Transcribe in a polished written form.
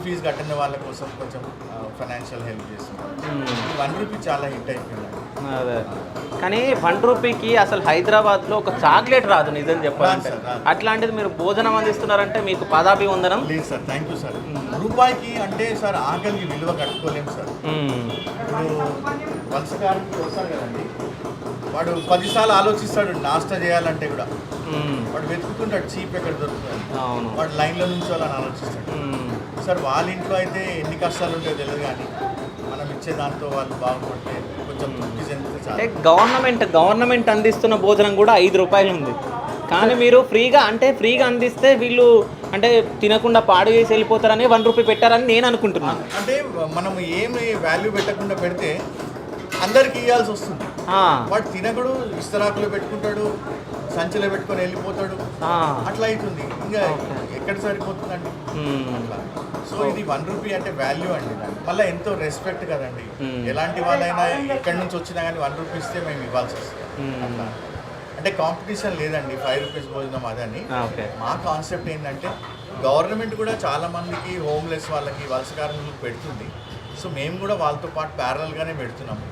Fee కట్టిన వాళ్ళ కోసం కొంచెం ఫైనాన్షియల్ హెల్ప్ చేస్తున్నాం. రూ. 1 చాలా హిట్ అయిపోయింది. అదే కానీ రూ. 1కి అసలు హైదరాబాద్లో ఒక చాక్లెట్ రాదు నిజం చెప్పాలంటే. అట్లాంటిది మీరు భోజనం అందిస్తున్నారంటే మీకు పాదాభివందనం. లేదు సార్, థ్యాంక్ యూ సార్. రూపాయికి అంటే సార్ ఆకలికి విలువ కట్టుకోలేము సార్. ఇప్పుడు వలసకారుడికి వస్తారు కదండి, వాడు 10 సార్లు ఆలోచిస్తాడు నాస్టా చేయాలంటే కూడా. వాడు వెతుకుతుంటాడు చీప్ ఎక్కడ దొరుకుతుంది, వాడు లైన్లో నుంచి వాళ్ళని ఆలోచిస్తాడు. సార్ వాళ్ళ ఇంట్లో అయితే ఎన్ని కష్టాలు ఉంటాయో తెలియదు, కానీ మనం ఇచ్చే దాంతో వాళ్ళు బాగుపడితే కొంచెం తృప్తి చెందితే అంటే గవర్నమెంట్ అందిస్తున్న భోజనం కూడా ₹5 ఉంది, కానీ మీరు ఫ్రీగా అందిస్తే వీళ్ళు అంటే తినకుండా పాడు చేసి వెళ్ళిపోతారని ₹1 పెట్టారని నేను అనుకుంటున్నాను. అంటే మనం ఏమి వాల్యూ పెట్టకుండా పెడితే అందరికి ఇవ్వాల్సి వస్తుంది. వాడు తినకుడు ఇస్తరాకులో పెట్టుకుంటాడు, సంచిలో పెట్టుకొని వెళ్ళిపోతాడు, అట్లా అవుతుంది. ఇంకా ఎక్కడ సరిపోతుందండి అట్లా. సో ఇది ₹1 అంటే వాల్యూ అండి, మళ్ళీ ఎంతో రెస్పెక్ట్ కదండి. ఎలాంటి వాళ్ళైనా ఎక్కడి నుంచి వచ్చినా కానీ ₹1 ఇస్తే మేము ఇవ్వాల్సి వస్తుంది అట్లా. అంటే కాంపిటీషన్ లేదండి ₹5 భోజనం అదని. మా కాన్సెప్ట్ ఏంటంటే గవర్నమెంట్ కూడా చాలా మందికి హోమ్లెస్ వాళ్ళకి వలస కార్మికులకు పెడుతుంది. సో మేము కూడా వాళ్ళతో పాటు ప్యారలల్గానే పెడుతున్నాము.